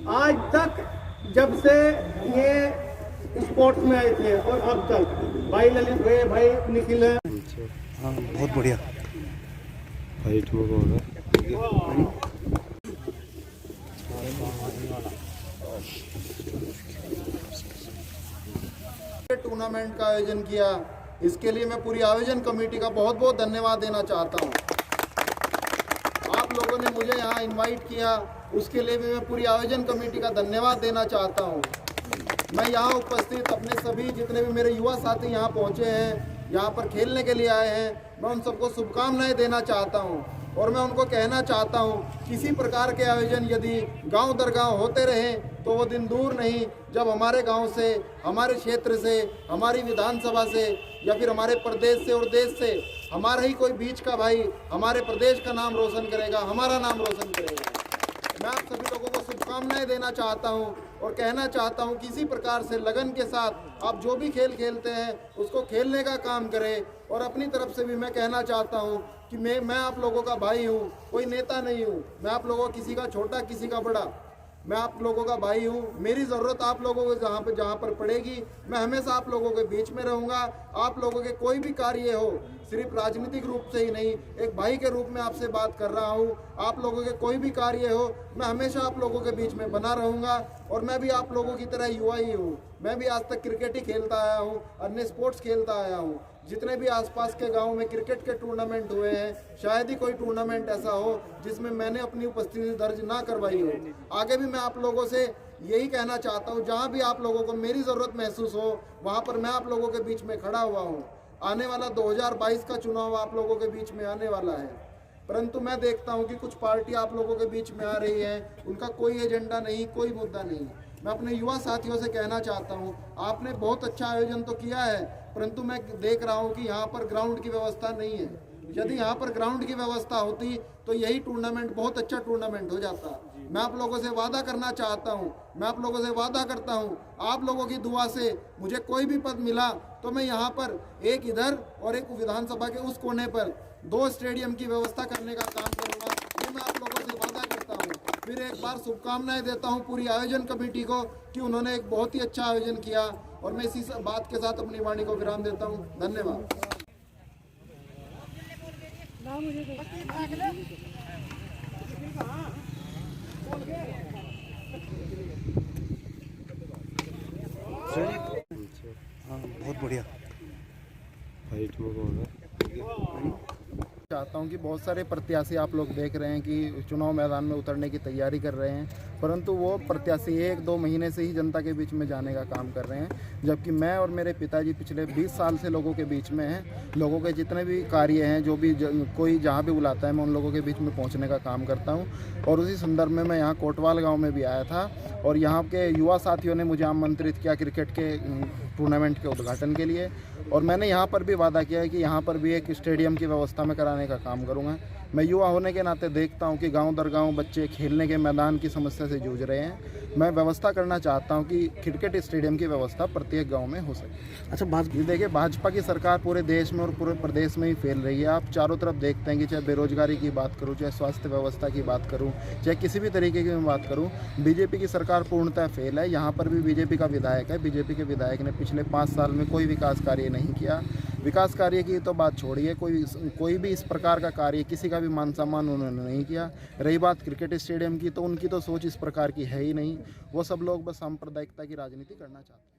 आज तक जब से ये स्पोर्ट्स में आए थे और अब तक भाई ललित है, भाई निखिल है। हाँ बहुत बढ़िया फाइट में कौन है? टूर्नामेंट का आयोजन किया, इसके लिए मैं पूरी आयोजन कमेटी का बहुत बहुत धन्यवाद देना चाहता हूं। आप लोगों ने मुझे यहां इनवाइट किया, उसके लिए भी मैं पूरी आयोजन कमेटी का धन्यवाद देना चाहता हूं। मैं यहां उपस्थित अपने सभी जितने भी मेरे युवा साथी यहां पहुंचे हैं, यहां पर खेलने के लिए आए हैं, मैं उन सबको शुभकामनाएं देना चाहता हूं। और मैं उनको कहना चाहता हूं, किसी प्रकार के आयोजन यदि गांव दर गांव होते रहें तो वो दिन दूर नहीं जब हमारे गांव से, हमारे क्षेत्र से, हमारी विधानसभा से या फिर हमारे प्रदेश से और देश से हमारा ही कोई बीच का भाई हमारे प्रदेश का नाम रोशन करेगा, हमारा नाम रोशन करेगा। मैं आप सभी लोगों को शुभकामनाएं देना चाहता हूं और कहना चाहता हूं, किसी प्रकार से लगन के साथ आप जो भी खेल खेलते हैं उसको खेलने का काम करें। और अपनी तरफ से भी मैं कहना चाहता हूं कि मैं आप लोगों का भाई हूं, कोई नेता नहीं हूं। मैं आप लोगों किसी का छोटा किसी का बड़ा, मैं आप लोगों का भाई हूं। मेरी ज़रूरत आप लोगों को जहाँ पर पड़ेगी, मैं हमेशा आप लोगों के बीच में रहूँगा। आप लोगों के कोई भी कार्य हो, सिर्फ राजनीतिक रूप से ही नहीं, एक भाई के रूप में आपसे बात कर रहा हूँ। आप लोगों के कोई भी कार्य हो, मैं हमेशा आप लोगों के बीच में बना रहूँगा। और मैं भी आप लोगों की तरह युवा ही हूँ। मैं भी आज तक क्रिकेट ही खेलता आया हूँ, अन्य स्पोर्ट्स खेलता आया हूँ। जितने भी आसपास के गांव में क्रिकेट के टूर्नामेंट हुए हैं, शायद ही कोई टूर्नामेंट ऐसा हो जिसमें मैंने अपनी उपस्थिति दर्ज ना करवाई हो। आगे भी मैं आप लोगों से यही कहना चाहता हूँ, जहाँ भी आप लोगों को मेरी ज़रूरत महसूस हो, वहाँ पर मैं आप लोगों के बीच में खड़ा हुआ हूँ। आने वाला 2022 का चुनाव आप लोगों के बीच में आने वाला है, परंतु मैं देखता हूँ कि कुछ पार्टी आप लोगों के बीच में आ रही है, उनका कोई एजेंडा नहीं, कोई मुद्दा नहीं। मैं अपने युवा साथियों से कहना चाहता हूँ, आपने बहुत अच्छा आयोजन तो किया है, परंतु मैं देख रहा हूँ कि यहाँ पर ग्राउंड की व्यवस्था नहीं है। यदि यहाँ पर ग्राउंड की व्यवस्था होती तो यही टूर्नामेंट बहुत अच्छा टूर्नामेंट हो जाता। मैं आप लोगों से वादा करना चाहता हूँ, मैं आप लोगों से वादा करता हूँ, आप लोगों की दुआ से मुझे कोई भी पद मिला तो मैं यहाँ पर एक इधर और एक विधानसभा के उस कोने पर 2 स्टेडियम की व्यवस्था करने का काम करूँगा। ये मैं आप लोगों से वादा करता हूँ। फिर एक बार शुभकामनाएं देता हूँ पूरी आयोजन कमेटी को कि उन्होंने एक बहुत ही अच्छा आयोजन किया। और मैं इसी बात के साथ अपनी वाणी को विराम देता हूँ। धन्यवाद। हाँ बहुत बढ़िया फाइट में कौन है? चाहता हूं कि बहुत सारे प्रत्याशी आप लोग देख रहे हैं कि चुनाव मैदान में उतरने की तैयारी कर रहे हैं, परंतु वो प्रत्याशी 1-2 महीने से ही जनता के बीच में जाने का काम कर रहे हैं, जबकि मैं और मेरे पिताजी पिछले 20 साल से लोगों के बीच में हैं। लोगों के जितने भी कार्य हैं, जो भी कोई जहाँ भी बुलाता है, मैं उन लोगों के बीच में पहुँचने का काम करता हूँ। और उसी संदर्भ में मैं यहाँ कोटवाल गाँव में भी आया था और यहाँ के युवा साथियों ने मुझे आमंत्रित किया क्रिकेट के टूर्नामेंट के उद्घाटन के लिए। और मैंने यहाँ पर भी वादा किया है कि यहाँ पर भी एक स्टेडियम की व्यवस्था में कराने का काम करूँगा। मैं युवा होने के नाते देखता हूँ कि गांव दर गांव बच्चे खेलने के मैदान की समस्या से जूझ रहे हैं। मैं व्यवस्था करना चाहता हूँ कि क्रिकेट स्टेडियम की व्यवस्था प्रत्येक गांव में हो सके। अच्छा बात ये देखिए, भाजपा की सरकार पूरे देश में और पूरे प्रदेश में ही फैल रही है। आप चारों तरफ देखते हैं कि चाहे बेरोजगारी की बात करूँ, चाहे स्वास्थ्य व्यवस्था की बात करूँ, चाहे किसी भी तरीके की मैं बात करूँ, बीजेपी की सरकार पूर्णतः फेल है। यहाँ पर भी बीजेपी का विधायक है, बीजेपी के विधायक ने पिछले 5 साल में कोई विकास कार्य नहीं किया। विकास कार्य की तो बात छोड़िए, कोई भी इस प्रकार का कार्य, किसी का भी मान सम्मान उन्होंने नहीं किया। रही बात क्रिकेट स्टेडियम की, तो उनकी तो सोच इस प्रकार की है ही नहीं। वो सब लोग बस सांप्रदायिकता की राजनीति करना चाहते हैं।